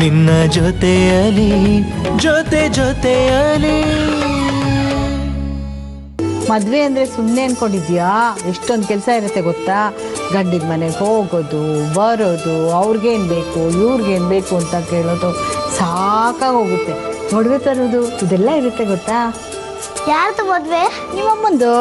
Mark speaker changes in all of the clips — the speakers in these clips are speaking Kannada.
Speaker 1: ನಿನ್ನ ಜೊತೆಯಲಿ ಜೊತೆಯಲಿ.
Speaker 2: ಮದುವೆ ಅಂದರೆ ಸುಮ್ಮನೆ ಅನ್ಕೊಂಡಿದ್ಯಾ? ಎಷ್ಟೊಂದು ಕೆಲಸ ಇರುತ್ತೆ ಗೊತ್ತಾ? ಗಂಡಿನ ಮನೆಗೆ ಹೋಗೋದು ಬರೋದು, ಅವ್ರಿಗೇನು ಬೇಕು ಇವ್ರಿಗೇನು ಬೇಕು ಅಂತ ಕೇಳೋದು ಸಾಕಾಗೋಗುತ್ತೆ. ಒಡವೆ ತರೋದು ಇದೆಲ್ಲ ಇರುತ್ತೆ ಗೊತ್ತಾ?
Speaker 3: ಯಾರ್ದು ಮದುವೆ?
Speaker 2: ನಿಮ್ಮಮ್ಮಂದು.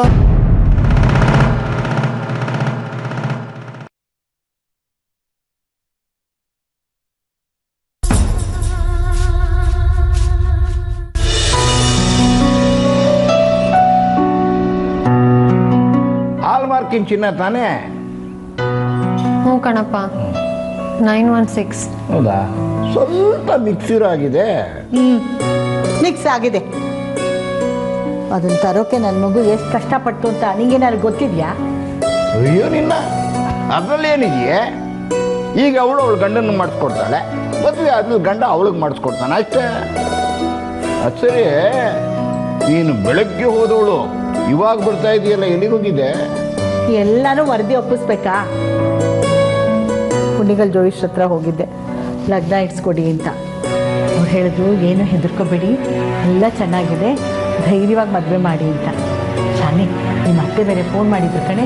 Speaker 4: ಹಾಲ್ಮಾರ್ಕಿನ ಚಿನ್ನ ತಾನೇ?
Speaker 5: ಹ್ಞೂ ಕಣಪ್ಪ, 916.
Speaker 4: ಹೌದಾ? ಸ್ವಲ್ಪ ಮಿಕ್ಸಿರ್ ಆಗಿದೆ.
Speaker 2: ಮಿಕ್ಸ್ ಆಗಿದೆ. ಅದನ್ನು ತರೋಕೆ ನನ್ನ ಮಗು ಎಷ್ಟು ಕಷ್ಟಪಟ್ಟು ಅಂತ ನಿಂಗೇನಾದ್ರು ಗೊತ್ತಿದೆಯಾ?
Speaker 4: ಅಯ್ಯೋ ನಿನ್ನ, ಅದರಲ್ಲಿ ಏನಿದೆಯೇ? ಈಗ ಅವಳು ಗಂಡನ ಮಾಡಿಸ್ಕೊಡ್ತಾಳೆ, ಮದುವೆ ಆದ್ಮೇಲೆ ಗಂಡ ಅವಳಿಗೆ ಮಾಡಿಸ್ಕೊಡ್ತಾನೆ ಅಷ್ಟೇ. ಅದು ಸರಿ, ನೀನು ಬೆಳಗ್ಗೆ ಹೋದವಳು ಇವಾಗ ಬರ್ತಾ ಇದೆಯಲ್ಲ, ಎಲ್ಲಿಗೆ ಹೋಗಿದೆ?
Speaker 2: ಎಲ್ಲರೂ ವರದಿ ಒಪ್ಪಿಸ್ಬೇಕಾ? ಕುಂಡಿಗಲ್ ಜೋಯಿಸ್ ಹತ್ರ ಹೋಗಿದ್ದೆ, ಲಗ್ನ ಇಡ್ಸ್ಕೊಡಿ ಅಂತ. ಅವ್ರು ಹೇಳಿದ್ರು ಏನು ಹೆದರ್ಕೋಬೇಡಿ, ಎಲ್ಲ ಚೆನ್ನಾಗಿದೆ, ಧೈರ್ಯವಾಗಿ ಮದುವೆ ಮಾಡಿ ಅಂತ. ಶಾನಿ, ನಿಮ್ಮ ಅತ್ತೆ ಬೇರೆ ಫೋನ್ ಮಾಡಿದ್ರು ಕಣೆ,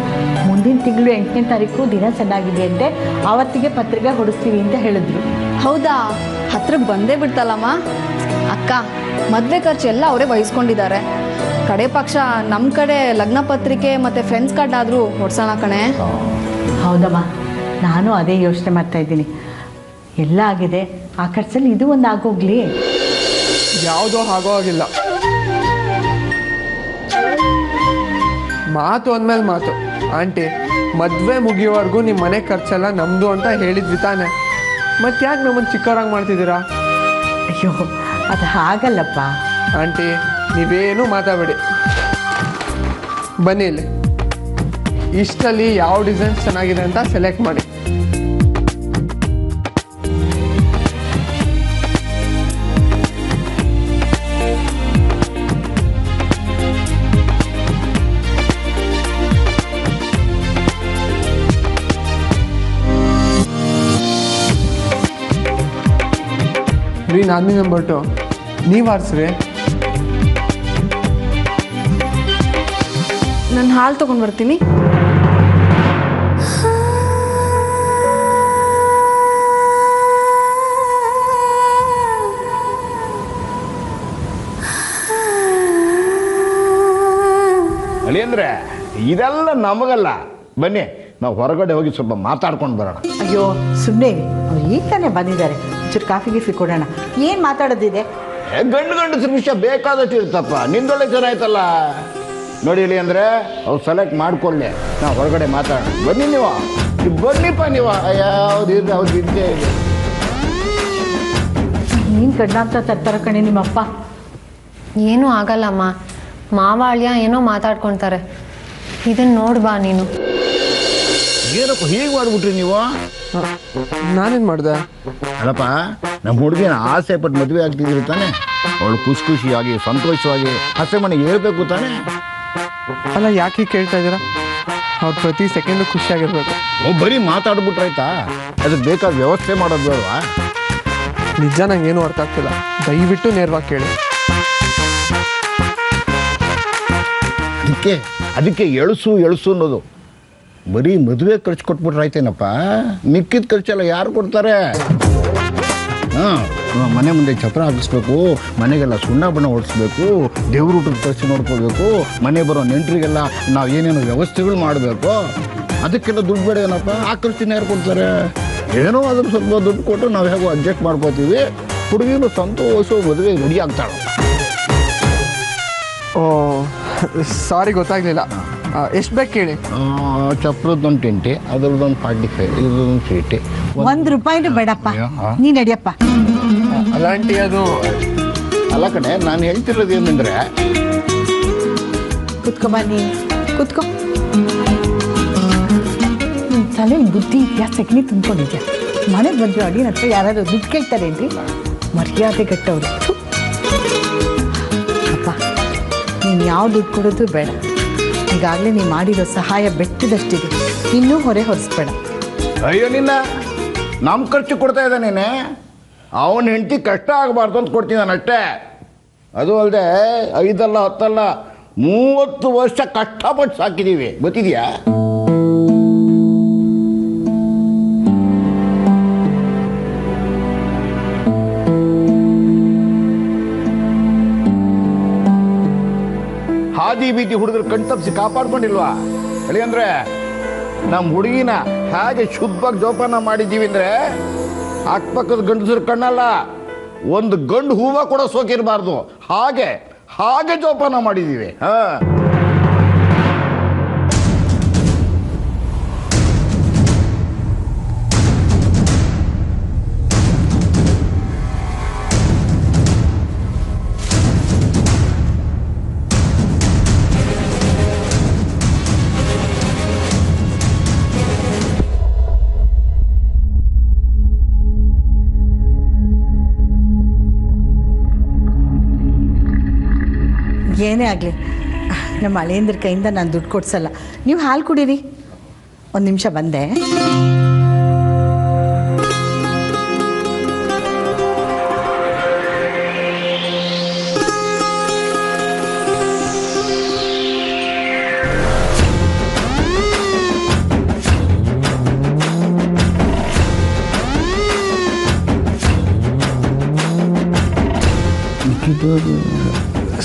Speaker 2: ಮುಂದಿನ ತಿಂಗಳು 8ನೇ ತಾರೀಕು ದಿನ ಚೆನ್ನಾಗಿದೆ ಅಂತೆ, ಆವತ್ತಿಗೆ ಪತ್ರಿಕೆ ಹೊಡಿಸ್ತೀವಿ ಅಂತ ಹೇಳಿದ್ರು.
Speaker 6: ಹೌದಾ? ಹತ್ರಕ್ಕೆ ಬಂದೇ ಬಿಡ್ತಲ್ಲಮ್ಮ. ಅಕ್ಕ, ಮದುವೆ ಖರ್ಚು ಎಲ್ಲ ಅವರೇ ವಹಿಸ್ಕೊಂಡಿದ್ದಾರೆ. ಕಡೆ ಪಕ್ಷ ನಮ್ಮ ಕಡೆ ಲಗ್ನ ಪತ್ರಿಕೆ ಮತ್ತು ಫ್ರೆಂಡ್ಸ್ ಕಾರ್ಡ್ ಆದರೂ ಹೊಡ್ಸೋಣ ಕಣೆ.
Speaker 2: ಹೌದಮ್ಮ, ನಾನು ಅದೇ ಯೋಚನೆ ಮಾಡ್ತಾ ಇದ್ದೀನಿ. ಎಲ್ಲ ಆಗಿದೆ, ಆ ಖರ್ಚಲ್ಲಿ ಇದು ಒಂದು ಆಗೋಗ್ಲಿ.
Speaker 7: ಯಾವುದೋ ಆಗೋ ಆಗಿಲ್ಲ. ಮಾತು ಅಂದಮೇಲೆ ಮಾತು. ಆಂಟಿ, ಮದುವೆ ಮುಗಿಯೋವರೆಗೂ ನಿಮ್ಮ ಮನೆ ಖರ್ಚೆಲ್ಲ ನಮ್ಮದು ಅಂತ ಹೇಳಿದ್ವಿ ತಾನೆ, ಮತ್ತೆ ಯಾಕೆ ನಮ್ಮನ್ನು ಚಿಕ್ಕವರಾಗಿ ಮಾಡ್ತಿದ್ದೀರಾ?
Speaker 2: ಅಯ್ಯೋ, ಅದು ಹಾಗಲ್ಲಪ್ಪ.
Speaker 7: ಆಂಟಿ, ನೀವೇನು ಮಾತಾಡಬೇಡಿ. ಬನ್ನಿ ಇಲ್ಲಿ, ಇಷ್ಟಲ್ಲಿ ಯಾವ ಡಿಸೈನ್ಸ್ ಚೆನ್ನಾಗಿದೆ ಅಂತ ಸೆಲೆಕ್ಟ್ ಮಾಡಿ. ರೀ, ನಾಲ್ಕನೇ ನಂಬರ್ 2 ನೀವು ಆರಿಸ್ರಿ.
Speaker 6: ನಾನು ಹಾಲು ತೊಗೊಂಡು ಬರ್ತೀನಿ.
Speaker 4: ಅಳಿ ಅಂದ್ರೆ ಇದೆಲ್ಲ ನಮಗಲ್ಲ. ಬನ್ನಿ, ನಾವು ಹೊರಗಡೆ ಹೋಗಿ ಸ್ವಲ್ಪ ಮಾತಾಡ್ಕೊಂಡು ಬರೋಣ.
Speaker 2: ಅಯ್ಯೋ ಸುಮ್ಮನೆ, ಅವ್ರು ಈಗ ತಾನೇ ಬಂದಿದ್ದಾರೆ, ಒಂಚೂರು ಕಾಫಿ ಗೀಫಿ ಕೊಡೋಣ. ಏನು ಮಾತಾಡೋದಿದೆ?
Speaker 4: ಗಂಡಸರ ವಿಷಯ ಬೇಕಾದಷ್ಟು ಇರ್ತಪ್ಪ. ನಿಂದೊಳ್ಳೆ ಚೆನ್ನಾಯ್ತಲ್ಲ. ನೋಡಿ ಇಲ್ಲಿ ಅಂದರೆ ಅವ್ರು ಸೆಲೆಕ್ಟ್ ಮಾಡ್ಕೊಳ್ಳಿ, ನಾವು ಹೊರಗಡೆ ಮಾತಾಡೋಣ. ಬನ್ನಿ ನೀವು, ಬನ್ನಿಪ್ಪ ನೀವು. ಯಾವ್ದು ಇದ್ರೆ ಅವ್ರು ಇದ್ದೇ ಇದೆ.
Speaker 2: ನೀನು ಗಂಡ ಅಂತ ತರ್ತಾರ ಕಣೆ ನಿಮ್ಮಪ್ಪ.
Speaker 5: ಏನೂ ಆಗಲ್ಲಮ್ಮ, ಮಾವ ಅಳಿಯ ಏನೋ ಮಾತಾಡ್ಕೊಳ್ತಾರೆ. ಇದನ್ನು ನೋಡಿ ಬಾ ನೀನು.
Speaker 4: ಏನಪ್ಪ ಹೀಗೆ ಮಾಡ್ಬಿಟ್ರಿ ನೀವು?
Speaker 7: ನಾನೇನು ಮಾಡಿದೆ?
Speaker 4: ಅಲ್ಲಪ್ಪ, ನಮ್ಮ ಹುಡುಗಿನ ಆಸೆ ಪಟ್ಟು ಮದುವೆ ಆಗ್ತಿದ್ರಿ ತಾನೆ, ಅವಳು ಖುಷಿಯಾಗಿ ಸಂತೋಷವಾಗಿ ಹಸೆ ಮನೆಗೆ ಹೇಳ್ಬೇಕು ತಾನೆ.
Speaker 7: ಅಲ್ಲ, ಯಾಕೆ ಕೇಳ್ತಾ ಇದ್ದೀರಾ? ಅವ್ರು ಪ್ರತಿ ಸೆಕೆಂಡು ಖುಷಿಯಾಗಿರ್ಬೇಕು.
Speaker 4: ಬರೀ ಮಾತಾಡ್ಬಿಟ್ರಾಯ್ತಾ? ಅದಕ್ಕೆ ಬೇಕಾದ ವ್ಯವಸ್ಥೆ ಮಾಡೋದು ಬೇಡವಾ?
Speaker 7: ನಿಜ ನಂಗೇನು ಅರ್ಥ ಆಗ್ತಿಲ್ಲ, ದಯವಿಟ್ಟು ನೇರವಾಗಿ ಕೇಳಿ.
Speaker 4: ಅದಕ್ಕೆ ಎಳಸು ಅನ್ನೋದು. ಬರೀ ಮದುವೆ ಖರ್ಚು ಕೊಟ್ಬಿಟ್ರಾಯ್ತೇನಪ್ಪ, ಮಿಕ್ಕಿದ ಖರ್ಚೆಲ್ಲ ಯಾರು ಕೊಡ್ತಾರೆ? ಮನೆ ಮುಂದೆ ಛತ್ರ ಹಾಕಿಸ್ಬೇಕು, ಮನೆಗೆಲ್ಲ ಸುಣ್ಣ ಬಣ್ಣ ಹೊಡಿಸ್ಬೇಕು, ದೇವ್ರೂಟದ ಖರ್ಚು ನೋಡ್ಕೊಳ್ಬೇಕು, ಮನೆ ಬರೋ ನೆಂಟರಿಗೆಲ್ಲ ನಾವು ಏನೇನು ವ್ಯವಸ್ಥೆಗಳು ಮಾಡಬೇಕು. ಅದಕ್ಕೆಲ್ಲ ದುಡ್ಡು ಬೇಡ ಏನಪ್ಪ? ಆ ಖರ್ಚಿನ ಯಾರು ಕೊಡ್ತಾರೆ? ಏನೋ ಅದ್ರ ಸ್ವಲ್ಪ ದುಡ್ಡು ಕೊಟ್ಟು ನಾವು ಹೇಗೋ ಅಡ್ಜಸ್ಟ್ ಮಾಡ್ಕೋತೀವಿ. ಹುಡುಗಿರು ಸಂತೋಷ ಮದುವೆ ರೆಡಿ ಆಗ್ತಾಳೆ.
Speaker 7: ಓ ಸಾರಿ, ಗೊತ್ತಾಗಲಿಲ್ಲ. ಎಷ್ಟು ಬೇಕು ಕೇಳಿ.
Speaker 4: ಚಪ್ರದ್ದೊಂದು 20, ಅದ್ರದ್ದೊಂದು 45, ಇದ್ರದ್ದೊಂದು 30.
Speaker 2: ₹1 ಬೇಡಪ್ಪ, ನೀ ನಡಿಯಪ್ಪ.
Speaker 7: ಅಲ್ಲ ಆಂಟಿ, ಅದು
Speaker 4: ಅಲ್ಲ ಕಣೆ, ನಾನು ಹೇಳ್ತಿರೋದು ಏನಂದ್ರೆ,
Speaker 2: ಕುತ್ಕೊ ಬನ್ನಿ, ಕುತ್ಕೊ. ನಿನ್ನ ತಲೆಯಲ್ಲಿ ಬುದ್ಧಿ ಇದೆಯಾ? ಸೆಗಣಿ ತುಂಬ್ಕೊಂಡಿದ್ಯಾ? ಮನೆಗೆ ಬಂದು ಅಡಿನ ಹತ್ರ ಯಾರಾದರೂ ದುಡ್ಡು ಕೇಳ್ತಾರೇನ್ರಿ? ಮರ್ಯಾದೆ ಗಟ್ಟವ್ರು. ಅಪ್ಪ, ನೀನು ಯಾವ ದುಡ್ಡು ಕೊಡೋದು ಬೇಡ. ಈಗಾಗಲೇ ನೀನು ಮಾಡಿರೋ ಸಹಾಯ ಬೆಟ್ಟದಷ್ಟಿದೆ, ಇನ್ನೂ ಹೊರೆ ಹೊರಿಸ್ಬೇಡ.
Speaker 4: ಅಯ್ಯೋ ನಿನ್ನ, ನಮ್ಮ ಖರ್ಚು ಕೊಡ್ತಾ ಇದ್ದಾನೇನೆ. ಅವನ ಹೆಂಡತಿ ಕಷ್ಟ ಆಗಬಾರ್ದು ಅಂತ ಕೊಡ್ತೀನಿ ನಾನು ಅಷ್ಟೇ. ಅದು ಅಲ್ಲದೆ 5 ಅಲ್ಲ 10 ಅಲ್ಲ 30 ವರ್ಷ ಕಷ್ಟಪಟ್ಟು ಸಾಕಿದ್ದೀವಿ, ಗೊತ್ತಿದೆಯಾ? ಹಾದಿ ಬೀದಿ ಹುಡುಗರು ಕಣ್ತಪ್ಪಿಸಿ ಕಾಪಾಡ್ಕೊಂಡಿಲ್ವಾ ಹೇಳಿ? ಅಂದ್ರೆ ನಮ್ಮ ಹುಡುಗಿನ ಹೇಗೆ ಶುದ್ಧವಾಗಿ ಜೋಪಾನ ಮಾಡಿದ್ದೀವಿ ಅಂದ್ರೆ ಅಕ್ಕಪಕ್ಕದ ಗಂಡಸರು ಕಣ್ಣಲ್ಲ, ಒಂದು ಗಂಡು ಹೂವ ಕೂಡ ಸೋಕಿರಬಾರ್ದು, ಹಾಗೆ ಹಾಗೆ ಜೋಪಾನ ಮಾಡಿದ್ದೀವಿ.
Speaker 2: ಏನೇ ಆಗಲಿ ನಮ್ಮ ಹಳೇಂದ್ರ ಕೈಯಿಂದ ನಾನು ದುಡ್ಡು ಕೊಡ್ಸಲ್ಲ. ನೀವು ಹಾಲು ಕುಡೀರಿ. 1 ನಿಮಿಷ ಬಂದೆ.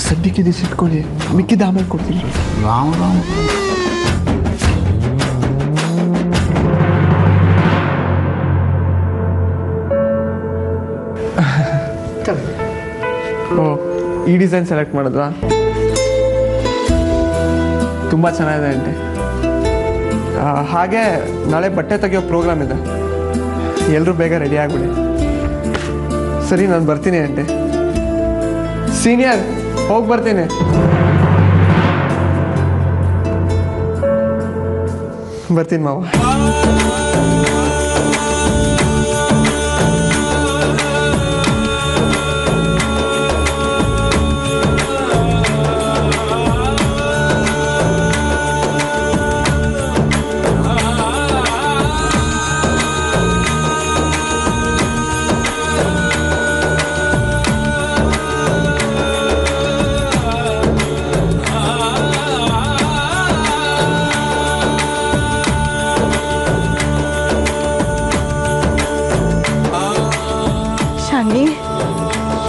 Speaker 7: ಸದ್ಯಕ್ಕೆ ಇಟ್ಕೊಳ್ಳಿ, ಮಿಕ್ಕಿದ ಆಮೇಲೆ ಕೊಡ್ತೀನಿ.
Speaker 4: ರಾಮ್ ರಾಮ್.
Speaker 7: ಓ, ಈ ಡಿಸೈನ್ ಸೆಲೆಕ್ಟ್ ಮಾಡಿದ್ರಾ? ತುಂಬ ಚೆನ್ನಾಗಿದೆ ಆಂಟಿ. ಹಾಗೆ ನಾಳೆ ಬಟ್ಟೆ ತೆಗಿಯೋ ಪ್ರೋಗ್ರಾಮ್ ಇದೆ, ಎಲ್ಲರೂ ಬೇಗ ರೆಡಿ ಆಗಿಬಿಡಿ. ಸರಿ, ನಾನು ಬರ್ತೀನಿ ಆಂಟಿ. ಸೀನಿಯರ್, ಹೋಗಿ ಬರ್ತೀನಿ. ಬರ್ತೀನಿ ಮಾವ.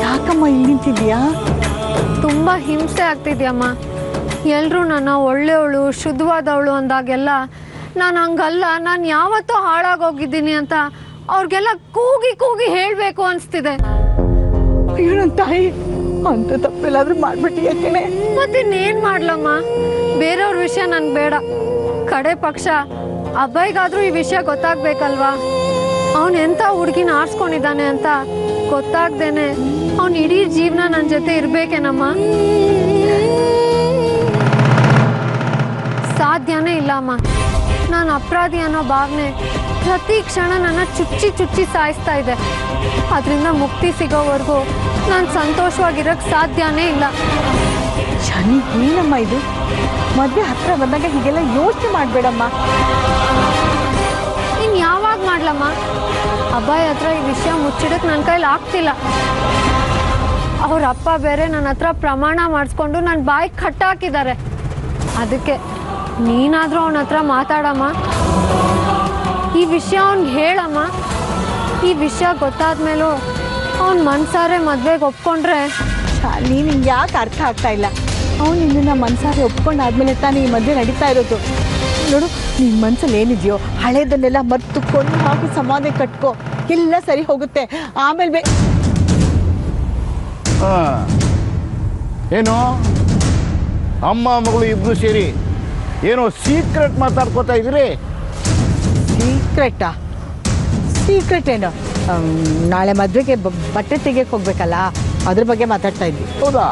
Speaker 2: ಯಾಕಮ್ಮ ಇಲ್ಲಿ ನಿಂತಿದ್ಯಾ?
Speaker 5: ತುಂಬ ಹಿಂಸೆ ಆಗ್ತಿದ್ಯಮ್ಮ. ಎಲ್ಲರೂ ನನ್ನ ಒಳ್ಳೆಯವಳು ಶುದ್ಧವಾದವಳು ಅಂದಾಗೆಲ್ಲ ನಾನು ಹಂಗಲ್ಲ, ನಾನು ಯಾವತ್ತೂ ಹಾಳಾಗೋಗಿದ್ದೀನಿ ಅಂತ ಅವ್ರಿಗೆಲ್ಲ ಕೂಗಿ ಕೂಗಿ ಹೇಳಬೇಕು ಅನಿಸ್ತಿದೆ.
Speaker 2: ಅಯ್ಯೋ ನನ್ನ ತಾಯಿ, ಅಂತ ತಪ್ಪೆಲ್ಲಾದ್ರೂ ಮಾಡ್ಬಿಟ್ಟು ಯಾಕೆನೆ?
Speaker 5: ಮತ್ತಿನ್ನೇನು ಮಾಡ್ಲಮ್ಮ? ಬೇರೆಯವ್ರ ವಿಷಯ ನನ್ಗೆ ಬೇಡ. ಕಡೆ ಪಕ್ಷ ಅಬ್ಬಯ್ಗಾದ್ರೂ ಈ ವಿಷಯ ಗೊತ್ತಾಗ್ಬೇಕಲ್ವಾ? ಅವನು ಎಂಥ ಹುಡುಗಿನ ಆರಿಸ್ಕೊಂಡಿದ್ದಾನೆ ಅಂತ ಗೊತ್ತಾಗ್ದೇನೆ ಅವನು ಇಡೀ ಜೀವನ ನನ್ನ ಜೊತೆ ಇರ್ಬೇಕೇನಮ್ಮ? ಸಾಧ್ಯನೇ ಇಲ್ಲ ಅಮ್ಮ. ನಾನು ಅಪರಾಧಿ ಅನ್ನೋ ಭಾವನೆ ಪ್ರತಿ ಕ್ಷಣ ನನ್ನ ಚುಚ್ಚಿ ಚುಚ್ಚಿ ಸಾಯಿಸ್ತಾ ಇದೆ. ಅದರಿಂದ ಮುಕ್ತಿ ಸಿಗೋವರೆಗೂ ನಾನು ಸಂತೋಷವಾಗಿರೋಕ್ಕೆ ಸಾಧ್ಯನೇ ಇಲ್ಲ.
Speaker 2: ಶಾನಿ, ಏನಮ್ಮ ಇದು? ಮದುವೆ ಹತ್ರ ಬಂದಾಗ ಹೀಗೆಲ್ಲ ಯೋಚನೆ ಮಾಡಬೇಡಮ್ಮ.
Speaker 5: ಇನ್ನು ಯಾವಾಗ ಮಾಡ್ಲಮ್ಮ? ಅಬ್ಬಾಯಿ ಹತ್ರ ಈ ವಿಷಯ ಮುಚ್ಚಿಡಕ್ಕೆ ನನ್ನ ಕೈಲಿ ಆಗ್ತಿಲ್ಲ. ಅವ್ರ ಅಪ್ಪ ಬೇರೆ ನನ್ನ ಹತ್ರ ಪ್ರಮಾಣ ಮಾಡಿಸ್ಕೊಂಡು ನನ್ನ ಬಾಯಿ ಕಟ್ಟಾಕಿದ್ದಾರೆ. ಅದಕ್ಕೆ ನೀನಾದರೂ ಅವನ ಹತ್ರ ಮಾತಾಡಮ್ಮ, ಈ ವಿಷಯ ಅವ್ನಿಗೆ ಹೇಳಮ್ಮ. ಈ ವಿಷಯ ಗೊತ್ತಾದ್ಮೇಲೂ ಅವ್ನ ಮನ್ಸಾರೆ ಮದುವೆಗೆ ಒಪ್ಕೊಂಡ್ರೆ.
Speaker 2: ಶಾನಿ, ನಿಂಗೆ ಯಾಕೆ ಅರ್ಥ ಆಗ್ತಾ ಇಲ್ಲ? ಅವನು ನಿನ್ನ ಮನ್ಸಾರೆ ಒಪ್ಕೊಂಡಾದ್ಮೇಲೆ ತಾನೇ ಈ ಮದುವೆ ನಡೀತಾ ಇರೋದು. ನೋಡು, ನಿನ್ನ ಮನ್ಸಲ್ಲಿ ಏನಿದೆಯೋ ಹಳೇದನ್ನೆಲ್ಲ ಮರ್ತು ಕೊಂಡು ಹಾಕಿ ಸಮಾಧಿ ಕಟ್ಕೋ, ಎಲ್ಲ ಸರಿ ಹೋಗುತ್ತೆ. ಆಮೇಲೆ
Speaker 4: ಏನು ಅಮ್ಮ ಮಗಳು ಇಬ್ರು ಸೇರಿ ಏನೋ ಸೀಕ್ರೆಟ್ ಮಾತಾಡ್ಕೋತಾ ಇದ್ರಿ?
Speaker 2: ಸೀಕ್ರೆಟಾ? ಸೀಕ್ರೆಟ್ ಏನು? ನಾಳೆ ಮದುವೆಗೆ ಬಟ್ಟೆ ತೆಗಿಯಕ್ಕೆ ಹೋಗ್ಬೇಕಲ್ಲ, ಅದ್ರ ಬಗ್ಗೆ ಮಾತಾಡ್ತಾ ಇದ್ವಿ.
Speaker 4: ಹೌದಾ?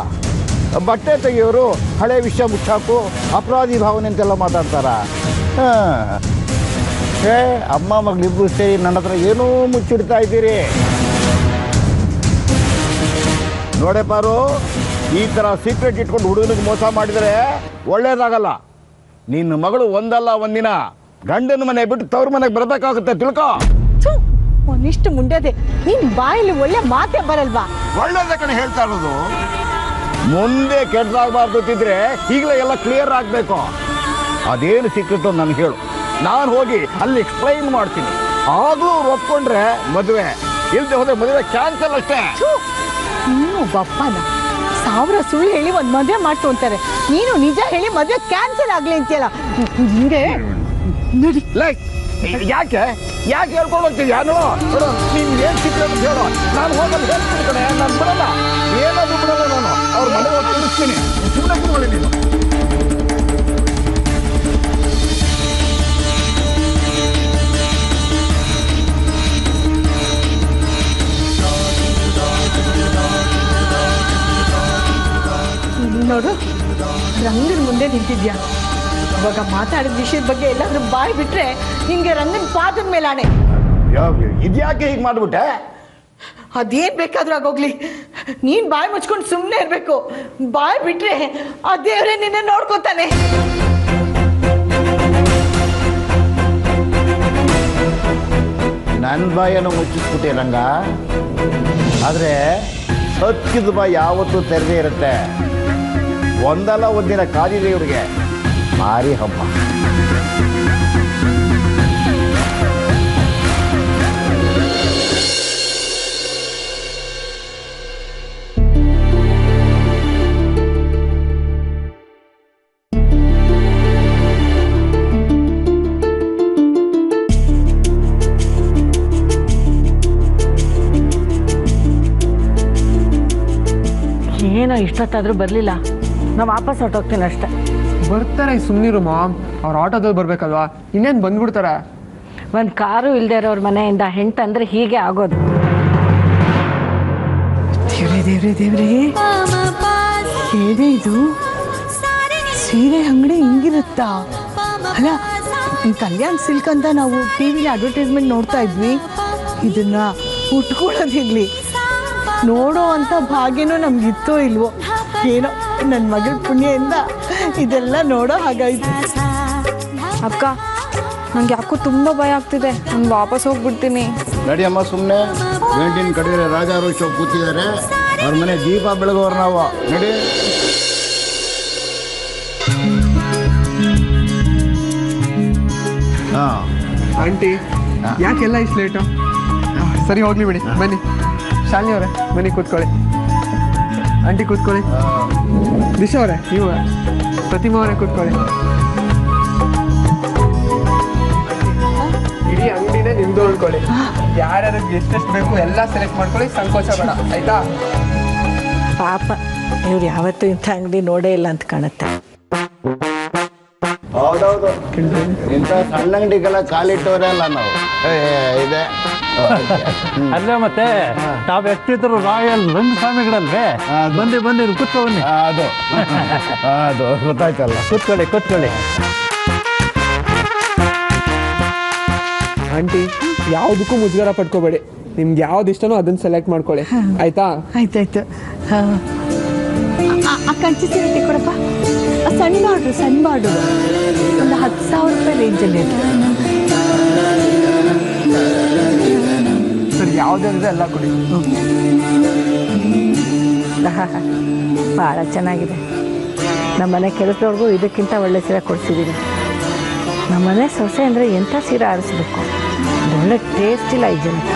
Speaker 4: ಬಟ್ಟೆ ತೆಗಿಯೋರು ಹಳೆ ವಿಷಯ ಮುಚ್ಚಾಕು, ಅಪರಾಧಿ ಭಾವನೆ ಅಂತೆಲ್ಲ ಮಾತಾಡ್ತಾರ? ಅಮ್ಮ ಮಗಳಿಬ್ರು ಸೇರಿ ನನ್ನ ಹತ್ರ ಏನೋ ಮುಚ್ಚಿಡ್ತಾ ಇದ್ದೀರಿ. ನೋಡೆ ಪಾರು, ಈ ಥರ ಸೀಕ್ರೆಟ್ ಇಟ್ಕೊಂಡು ಹುಡುಗನಿಗೆ ಮೋಸ ಮಾಡಿದರೆ ಒಳ್ಳೇದಾಗಲ್ಲ. ನಿನ್ನ ಮಗಳು ಒಂದಲ್ಲ ಒಂದಿನ ಗಂಡನ ಮನೆ ಬಿಟ್ಟು ತವ್ರ ಮನೆಗೆ ಬರಬೇಕಾಗುತ್ತೆ, ತಿಳ್ಕೊ.
Speaker 2: ಒಂದಿಷ್ಟು ಮುಂಡದೆ ನಿನ್ ಬಾಯಲ್ಲಿ ಒಳ್ಳೆ ಮಾತೇ ಬರಲ್ವಾ?
Speaker 4: ಒಳ್ಳೇದೇ ಕಣೆ ಹೇಳ್ತಾ ಇರೋದು. ಮುಂದೆ ಕೆಟ್ಟದಾಗಬಾರ್ದು ಅಂತಿದ್ರೆ ಈಗಲೇ ಎಲ್ಲ ಕ್ಲಿಯರ್ ಆಗಬೇಕು. ಅದೇನು ಸಿಕ್ಕಿತ್ತು ನನಗೆ ಹೇಳು, ನಾನು ಹೋಗಿ ಅಲ್ಲಿ ಎಕ್ಸ್ಪ್ಲೈನ್ ಮಾಡ್ತೀನಿ. ಆಗಲೂ ಅವ್ರು ಒಪ್ಕೊಂಡ್ರೆ ಮದುವೆ, ಇಲ್ಲದೆ ಹೋದ್ರೆ ಮದುವೆ ಕ್ಯಾನ್ಸಲ್ ಅಷ್ಟೇ.
Speaker 2: ನೀನು ಬಪ್ಪನ 1000 ಸುಳ್ಳು ಹೇಳಿ ಒಂದು ಮದುವೆ ಮಾಡ್ತು ಅಂತಾರೆ, ನೀನು ನಿಜ ಹೇಳಿ ಮದುವೆ ಕ್ಯಾನ್ಸಲ್ ಆಗ್ಲಿ ಅಂತೀಯಲ್ಲ. ಹಿಂಗೆ ನೋಡಿ
Speaker 4: ಯಾಕೆ ಹೇಳ್ಕೊಂಡು ಹೋಗ್ತಿದ್ಯಾ? ನಿಮ್ಗೆ ಏನು ಸಿಕ್ಕರೆ ಅಂತ ಹೇಳೋ, ನಾನು ಹೋಗಲು ಹೇಳ್ತೀನಿ ಕಣೆ. ನಾನು ಬಿಡಲ್ಲ, ಏನಾದರೂ ಬಿಡಲ್ಲ ನಾನು. ಅವ್ರ ಮನೆ ಹೋಗಿ ತಿಳಿಸ್ತೀನಿ. ಸುಮ್ಮನೆ ಕೂತ್ಕೊಳ್ಳಿ ನೀನು.
Speaker 2: ನೋಡು, ರಂಗನ ಮುಂದೆ ನಿಂತಿದ್ಯಾ. ಇವಾಗ ಮಾತಾಡಿದ ವಿಷಯದ ಬಗ್ಗೆ ಎಲ್ಲಾದ್ರೂ ಬಾಯಿ ಬಿಟ್ರೆ ನಿನ್ಗೆ ರಂಗನ ಪಾದದ ಮೇಲೆ ಆಣೆ.
Speaker 4: ಇದ್ಯಾಕೆ ಹೀಗೆ ಮಾಡ್ಬಿಟ್ಟೆ?
Speaker 2: ಅದೇನ್ ಬೇಕಾದ್ರೂ ಆಗೋಗ್ಲಿ, ನೀನ್ ಬಾಯಿ ಮುಚ್ಕೊಂಡು ಸುಮ್ಮನೆ ಇರ್ಬೇಕು. ಬಾಯಿ ಬಿಟ್ರೆ ಆ ದೇವ್ರೆ ನಿನ್ನೆ ನೋಡ್ಕೊತಾನೆ.
Speaker 4: ನನ್ನ ಬಾಯನ್ನು ಮುಚ್ಚಿಸ್ಬಿಟ್ಟೆ ರಂಗ. ಆದರೆ ಸತ್ಯದ ಬಾಯಿ ಯಾವತ್ತೂ ತೆರೆದೇ ಇರುತ್ತೆ. ಒಂದಲ್ಲ ಒಂದಿನ ಕಾದಿದೆ ಇವ್ರಿಗೆ ಭಾರಿ ಹಬ್ಬ.
Speaker 2: ಏನೋ ಇಷ್ಟೊತ್ತಾದ್ರೂ ಬರಲಿಲ್ಲ. ನಾವು ವಾಪಸ್ ಹೊರಟೋಗ್ತೀನಿ ಅಷ್ಟೆ.
Speaker 7: ಬರ್ತಾರೆ, ಸುಮ್ಮನಿರು ಮಾಮ್. ಅವ್ರು ಆಟೋದಲ್ಲಿ ಬರ್ಬೇಕಲ್ವಾ, ಇನ್ನೇನು ಬಂದ್ಬಿಡ್ತಾರೆ.
Speaker 2: ಒಂದು ಕಾರು ಇಲ್ಲದೆ ಇರೋರ ಮನೆಯಿಂದ ಹೆಂಟಂದ್ರೆ ಹೀಗೆ ಆಗೋದು. ದೇವ್ರೆ ದೇವ್ರೆ ದೇವ್ರೆ, ಏನೇ ಇದು ಸೀರೆ ಅಂಗಡಿ ಹಿಂಗಿರುತ್ತಾ? ಅಲ್ಲ, ಕಲ್ಯಾಣ್ ಸಿಲ್ಕ್ ಅಂತ ನಾವು ಟಿವಿಲಿ ಅಡ್ವರ್ಟೈಸ್ಮೆಂಟ್ ನೋಡ್ತಾ ಇದ್ವಿ. ಇದನ್ನ ಉಟ್ಕೊಳ್ಳೋದಿರ್ಲಿ, ನೋಡೋ ಅಂತ ಭಾಗ್ಯನೂ ನಮ್ಗಿತ್ತೋ ಇಲ್ವೋ ಏನೋ. ನನ್ನ ಮಗಳ ಪುಣ್ಯದಿಂದ ಇದೆಲ್ಲ ನೋಡೋ ಹಾಗಾಯ್ತು.
Speaker 6: ಅಕ್ಕ, ನಂಗೆ ಯಾಕೋ ತುಂಬ ಭಯ ಆಗ್ತಿದೆ. ನಾನು ವಾಪಸ್ ಹೋಗ್ಬಿಡ್ತೀನಿ.
Speaker 4: ನಡಿಯಮ್ಮ ಸುಮ್ಮನೆ. ಗಂಟಿನ ಕಡೆಯರೆ ರಾಜಾರೋಷ ಕೂತಿದ್ದಾರೆ, ಅವ್ರ ಮನೆ ದೀಪ ಬೆಳಗೋರು ನಾವು. ನಡಿ. ಹಾಂ
Speaker 7: ಆಂಟಿ, ಯಾಕೆಲ್ಲ ಇಷ್ಟು ಲೇಟು? ಸರಿ, ಹೋಗ್ಲಿ ಬಿಡಿ. ಬನ್ನಿ ಶಾಲಿನಿ ಅವರೇ, ಬನ್ನಿ ಕೂತ್ಕೊಳ್ಳಿ. ಆಂಟಿ ಕೂತ್ಕೊಳ್ಳಿ. ದಿಶಾ ಅವರೇ, ನೀವು ಪ್ರತಿಮಾ ಅವರೇ ಕೂತ್ಕೊಳ್ಳಿ. ಇಡೀ ಅಂಗಡಿನೇ ನಿಮ್ದು ಅನ್ಕೊಳ್ಳಿ. ಯಾರ್ಯಾರಿಗೆ ಎಷ್ಟೆಷ್ಟು ಬೇಕು ಎಲ್ಲ ಸೆಲೆಕ್ಟ್ ಮಾಡ್ಕೊಳ್ಳಿ, ಸಂಕೋಚ ಬೇಡ, ಆಯ್ತಾ?
Speaker 2: ಪಾಪ, ಇವ್ರು ಯಾವತ್ತೂ ಇಂಥ ಅಂಗಡಿ ನೋಡೇ ಇಲ್ಲ ಅಂತ ಕಾಣುತ್ತೆ.
Speaker 4: ಹೌದೌದು, ಇಂಥ ಸಣ್ಣ ಅಂಗಡಿಗೆಲ್ಲ ಕಾಲಿಟ್ಟವರೇ ಅಲ್ಲ ನಾವು. ಇದೆ
Speaker 1: ಅಲ್ಲೇ ಮತ್ತೆ ತಾವು ಎಷ್ಟಿದ್ರು ರಾಯಲ್ ರಂಗಸ್ವಾಮಿಗಳಲ್ವೇ? ಬಂದು ಬಂದಿರು, ಕೂತ್ಕೊ ಬನ್ನಿ.
Speaker 4: ಅದು ಅದು ಗೊತ್ತಾಯ್ತಲ್ಲ.
Speaker 1: ಕೂತ್ಕೊಳ್ಳಿ.
Speaker 7: ಆಂಟಿ, ಯಾವುದಕ್ಕೂ ಮುಜುಗರ ಪಡ್ಕೋಬೇಡಿ. ನಿಮ್ಗೆ ಯಾವ್ದು ಇಷ್ಟನೋ ಅದನ್ನ ಸೆಲೆಕ್ಟ್ ಮಾಡ್ಕೊಳ್ಳಿ, ಆಯ್ತಾ?
Speaker 2: ಆಯ್ತಾಯ್ತು. ಆ ಕಂಚಿ ಸೀರೆ ಕೊಡಪ್ಪ. ಸಣ್ಣ ಬಾರ್ಡ್ರು ಒಂದು 10,000 ರೂಪಾಯಿ ರೇಂಜಲ್ಲಿ ಇದೆ.
Speaker 7: ಸರಿ, ಯಾವುದೇ ಎಲ್ಲ ಕೊಡಿ.
Speaker 2: ಭಾಳ ಚೆನ್ನಾಗಿದೆ. ನಮ್ಮನೆ ಕೆಲಸದವ್ರಿಗೂ ಇದಕ್ಕಿಂತ ಒಳ್ಳೆ ಸೀರೆ ಕೊಡಿಸಿದ್ದೀನಿ. ನಮ್ಮನೆ ಸೊಸೆ ಅಂದರೆ ಎಂಥ ಸೀರೆ ಆರಿಸ್ಬೇಕು, ಒಳ್ಳೆ ಟೇಸ್ಟ್ ಇಲ್ಲ ಈ ಜನಕ್ಕೆ.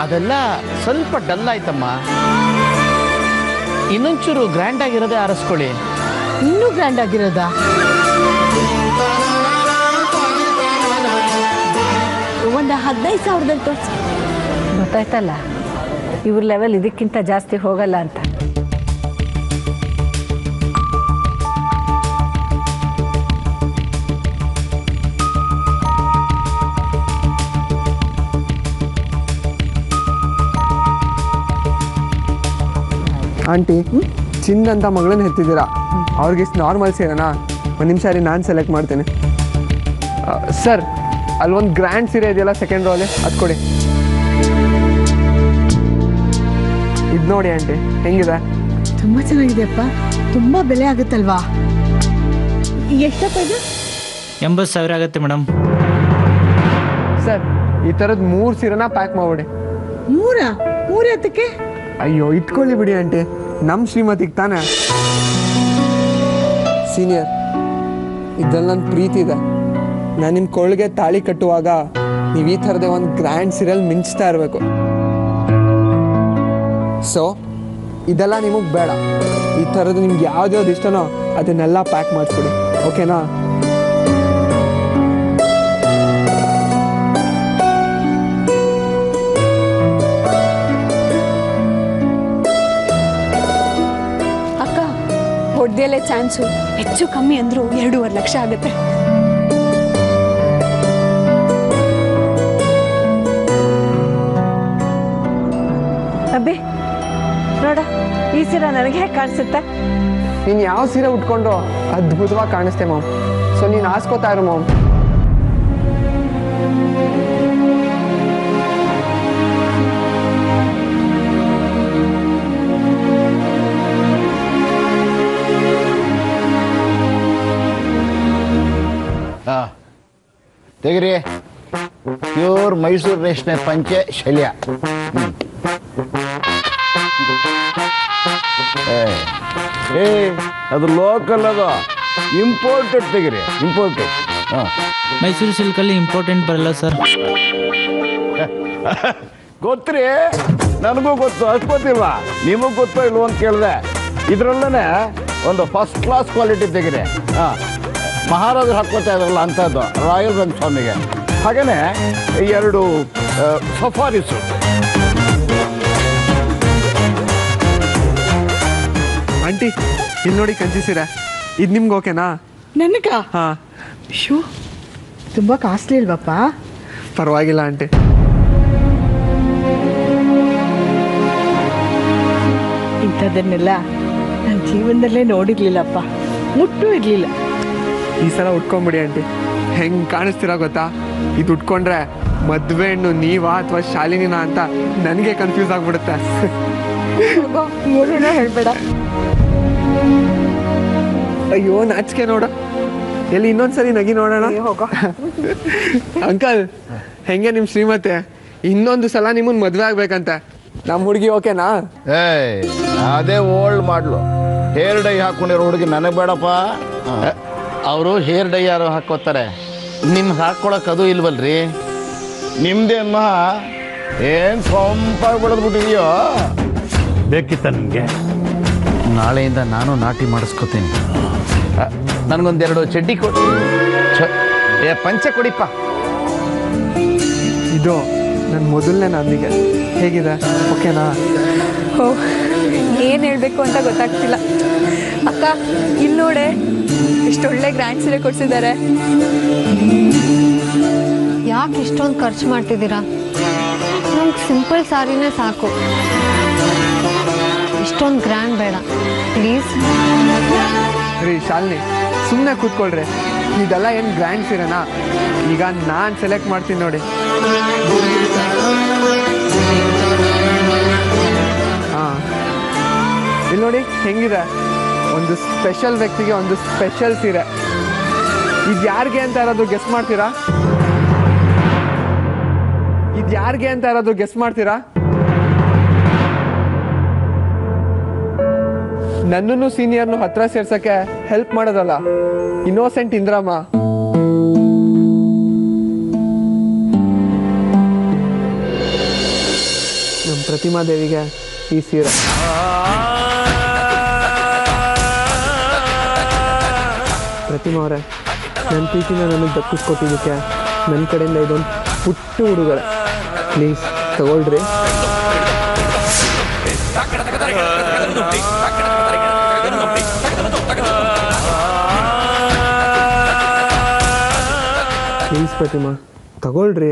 Speaker 8: ಅದೆಲ್ಲ ಸ್ವಲ್ಪ ಡಲ್ ಆಯ್ತಮ್ಮ. ಇನ್ನೊಂಚೂರು ಗ್ರ್ಯಾಂಡ್ ಆಗಿರೋದೇ ಆರಿಸ್ಕೊಳ್ಳಿ.
Speaker 2: ಇನ್ನೂ ಗ್ರ್ಯಾಂಡ್ ಆಗಿರೋದಾ? ಒಂದು 15,000ದಲ್ಲಿ ತೋರಿಸಿ. ಗೊತ್ತಾಯ್ತಲ್ಲ, ಇವ್ರ ಲೆವೆಲ್ ಇದಕ್ಕಿಂತ ಜಾಸ್ತಿ ಹೋಗಲ್ಲ ಅಂತ.
Speaker 7: ಆಂಟಿ, ಚಿನ್ನ ಅಂತ ಮಗಳನ್ನ ಹೆತ್ತಿದ್ದೀರಾ, ಅವ್ರಿಗೆ ನಾರ್ಮಲ್ ಸೀರೆನಾ? ಒಂದು ನಿಮಿಷ ರೀ, ನಾನು ಸೆಲೆಕ್ಟ್ ಮಾಡ್ತೀನಿ. ಸರ್, ಅಲ್ಲೊಂದು ಗ್ರ್ಯಾಂಡ್ ಸೀರೆ ಇದೆಯಲ್ಲ ಸೆಕೆಂಡ್ ರೋಲೆ, ಅದು ಕೊಡಿ. ಇದು ನೋಡಿ ಆಂಟಿ, ಹೆಂಗಿದೆ?
Speaker 2: ತುಂಬ ಚೆನ್ನಾಗಿದೆಯಪ್ಪ. ತುಂಬ ಬೆಲೆ ಆಗುತ್ತಲ್ವಾ? ಎಷ್ಟಪ್ಪ ಇದು?
Speaker 9: 80,000 ಆಗುತ್ತೆ ಮೇಡಮ್.
Speaker 7: ಸರ್ ಈ ಥರದ್ದು 3 ಸೀರೆನ ಪ್ಯಾಕ್ ಮಾಡ್ಬಿಡಿ.
Speaker 2: 3 ಎತ್ತಕ್ಕೆ?
Speaker 7: ಅಯ್ಯೋ ಇಟ್ಕೊಳ್ಳಿ ಬಿಡಿ ಆಂಟಿ, ನಮ್ಮ ಶ್ರೀಮತಿಗೆ ತಾನೆ. ಸೀನಿಯರ್, ಇದ್ರಲ್ಲಿ ನನ್ನ ಪ್ರೀತಿ ಇದೆ. ನಾನು ನಿಮ್ಮ ಕೊಳ್ಳಿಗೆ ತಾಳಿ ಕಟ್ಟುವಾಗ ನೀವು ಈ ಥರದೇ ಒಂದು ಗ್ರ್ಯಾಂಡ್ ಸೀರಿಯಲ್ ಮಿಂಚ್ತಾ ಇರಬೇಕು. ಸೊ ಇದೆಲ್ಲ ನಿಮಗೆ ಬೇಡ. ಈ ಥರದ್ದು ನಿಮ್ಗೆ ಯಾವ್ದು ಇಷ್ಟನೋ ಅದನ್ನೆಲ್ಲ ಪ್ಯಾಕ್ ಮಾಡಿಸ್ಬಿಡಿ, ಓಕೆನಾ?
Speaker 6: ಅಕ್ಕ, ಹೊಡೆದಿಯಲ್ಲೇ ಚಾನ್ಸು. ಹೆಚ್ಚು ಕಮ್ಮಿ ಅಂದರೂ 2.5 ಲಕ್ಷ ಆಗುತ್ತೆ.
Speaker 2: ಅಬ್ಬಿ ನೋಡ, ಈ ಸೀರೆ ನನಗೆ ಹೇಗೆ ಕಾಣಿಸುತ್ತೆ?
Speaker 7: ನೀನು ಯಾವ ಸೀರೆ ಉಟ್ಕೊಂಡ್ರು ಅದ್ಭುತವಾಗಿ ಕಾಣಿಸ್ತೆ ಮಾಮ್. ಸೊ ನೀನು ಆಸ್ಕೋತಾ ಇರು ಮಾಮ್.
Speaker 4: ತೆಗಿರಿ. ಪ್ಯೂರ್ ಮೈಸೂರು ರೇಷ್ಮೆ ಪಂಚೆ ಶಲ್ಯ. ಅದು ಲೋಕಲ್, ಅದು ಇಂಪೋರ್ಟೆಡ್. ತೆಗಿರಿ, ಇಂಪೋರ್ಟೆಡ್.
Speaker 9: ಮೈಸೂರು ಸಿಲ್ಕಲ್ಲಿ ಇಂಪಾರ್ಟೆಂಟ್ ಬರಲ್ಲ ಸರ್.
Speaker 4: ಗೊತ್ತ್ರಿ, ನನಗೂ ಗೊತ್ತು. ಅಷ್ಟೊತ್ತಿಲ್ವಾ? ನಿಮಗೂ ಗೊತ್ತೋ ಇಲ್ವೋ ಅಂತ ಕೇಳಿದೆ. ಇದರಲ್ಲೇ ಒಂದು ಫಸ್ಟ್ ಕ್ಲಾಸ್ ಕ್ವಾಲಿಟಿ ತೆಗಿರಿ. ಮಹಾರಾಜರು ಹಾಕ್ಕೋತಾ ಇದ್ರಲ್ಲ ಅಂಥದ್ದು, ರಾಯಲ್ ರಂಗ ಸ್ವಾಮಿಗೆ. ಹಾಗೆಯೇ 2 ಸಫಾರಿಸು.
Speaker 7: ಆಂಟಿ ಇಲ್ಲಿ ನೋಡಿ ಕಂಚಿ ಸೀರೆ. ಇದು ನಿಮ್ಗೆ ಓಕೆನಾ?
Speaker 2: ನನಗ?
Speaker 7: ಹಾಂ.
Speaker 2: ಅಯ್ಯೋ, ತುಂಬ ಕಾಸ್ಟ್ಲಿ ಇಲ್ವಪ್ಪ?
Speaker 7: ಪರವಾಗಿಲ್ಲ ಆಂಟಿ.
Speaker 2: ಇಂಥದ್ದನ್ನೆಲ್ಲ ನನ್ನ ಜೀವನದಲ್ಲೇ ನೋಡಿರ್ಲಿಲ್ಲಪ್ಪ, ಮುಟ್ಟೂ ಇರಲಿಲ್ಲ.
Speaker 7: ಈ ಸಲ ಉಟ್ಕೊಂಬಿಡಿ ಆಂಟಿ. ಹೆಂಗೆ ಕಾಣಿಸ್ತೀರಾ ಗೊತ್ತಾ? ಇದು ಉಟ್ಕೊಂಡ್ರೆ ಮದುವೆ ಹೆಣ್ಣು ನೀವಾ ಅಥವಾ ಶಾಲಿನಿನಾ ಅಂತ ನನಗೆ ಕನ್ಫ್ಯೂಸ್ ಆಗಿಬಿಡುತ್ತೆ.
Speaker 2: ಏನೇನೋ ಹೇಳಬೇಡ.
Speaker 7: ಅಯ್ಯೋ ನಾಚಿಕೆ ನೋಡ. ಎಲ್ಲಿ ಇನ್ನೊಂದ್ಸರಿ ನಗಿ ನೋಡೋಣ. ಅಂಕಲ್, ಹೆಂಗೆ ನಿಮ್ಮ ಶ್ರೀಮತಿ? ಇನ್ನೊಂದು ಸಲ ನಿಮ್ಮನ್ನ ಮದುವೆ ಆಗ್ಬೇಕಂತೆ. ನಮ್ಮ ಹುಡುಗಿ ಓಕೆನಾ?
Speaker 4: ಅದೇ ಓಲ್ಡ್ ಮಾಡ್ಲು. ಹೇರ್ ಡೈ ಹಾಕೊಂಡಿರೋ ಹುಡುಗಿ ನನಗೆ ಬೇಡಪ್ಪ.
Speaker 8: ಅವರು ಹೇರ್ ಡೈ ಯಾರು ಹಾಕೋತಾರೆ, ನಿಮ್ಗೆ ಹಾಕ್ಕೊಳಕ್ಕೆ ಅದು ಇಲ್ವಲ್ರಿ?
Speaker 4: ನಿಮ್ದೇಮ್ಮ ಏನು ಸೊಂಪಾಗಿ ಬೆಳೆದ್ಬಿಟ್ಟಿದೆಯೋ?
Speaker 1: ಬೇಕಿತ್ತ ನಿಮಗೆ?
Speaker 8: ನಾಳೆಯಿಂದ ನಾನು ನಾಟಿ ಮಾಡಿಸ್ಕೋತೀನಿ. ನನಗೊಂದೆರಡು ಚಡ್ಡಿ ಕೊಡಿ. ಪಂಚೆ ಕೊಡಿಪ್ಪ.
Speaker 7: ಇದು ನನ್ನ ಮೊದಲನೇ ನಂದಿಗೆ. ಹೇಗಿದೆ? ಓಕೆನಾ?
Speaker 6: ಓ, ಏನು ಹೇಳಬೇಕು ಅಂತ ಗೊತ್ತಾಗ್ತಿಲ್ಲ. ಅಕ್ಕ, ಇಲ್ಲಿ ನೋಡೆ, ಇಷ್ಟೊಳ್ಳೆ ಗ್ರ್ಯಾಂಡ್ ಸೀರೆ ಕೊಡ್ಸಿದ್ದಾರೆ.
Speaker 5: ಯಾಕೆ ಇಷ್ಟೊಂದು ಖರ್ಚು ಮಾಡ್ತಿದ್ದೀರಾ? ನಮ್ಗೆ ಸಿಂಪಲ್ ಸಾರಿನೇ ಸಾಕು, ಇಷ್ಟೊಂದು ಗ್ರ್ಯಾಂಡ್ ಬೇಡ ಪ್ಲೀಸ್.
Speaker 7: ರೀ ಶಾಲಿನಿ, ಸುಮ್ಮನೆ ಕೂತ್ಕೊಳ್ರಿ. ಇದೆಲ್ಲ ಏನು ಗ್ರ್ಯಾಂಡ್ ಸೀರೆನಾ? ಈಗ ನಾನು ಸೆಲೆಕ್ಟ್ ಮಾಡ್ತೀನಿ ನೋಡಿ. ಹಾಂ, ಇಲ್ಲಿ ನೋಡಿ ಹೆಂಗಿದೆ. ಒಂದು ಸ್ಪೆಷಲ್ ವ್ಯಕ್ತಿಗೆ ಒಂದು ಸ್ಪೆಷಲ್ ಸೀರೆ. ಇದು ಯಾರಿಗೆ ಅಂತ ಯಾರಾದರೂ ಗೆಸ್ ಮಾಡ್ತೀರಾ? ಇದು ಯಾರಿಗೆ ಅಂತ ಯಾರಾದರೂ ಗೆಸ್ ಮಾಡ್ತೀರಾ? ನನ್ನನ್ನು ಸೀನಿಯರ್ನು ಹತ್ರ ಸೇರ್ಸಕ್ಕೆ ಹೆಲ್ಪ್ ಮಾಡೋದಲ್ಲ, ಇನ್ನೋಸೆಂಟ್ ಇಂದ್ರಮ್ಮ. ನಮ್ಮ ಪ್ರತಿಮಾ ದೇವಿಗೆ ಈ ಸೀರೆ. ಪ್ರತಿಮಾ ಅವರೇ, ನನ್ನ ಪ್ರೀತಿನ ನನಗೆ ದಕ್ಕಿಸ್ಕೊಟ್ಟಿದ್ದಕ್ಕೆ ನನ್ನ ಕಡೆಯಿಂದ ಇದೊಂದು ಪುಟ್ಟ ಹುಡುಗರೆ. ಪ್ಲೀಸ್ ತಗೊಳ್ರಿ. ಪ್ಲೀಸ್ ಪ್ರತಿಮಾ ತಗೊಳ್ರಿ.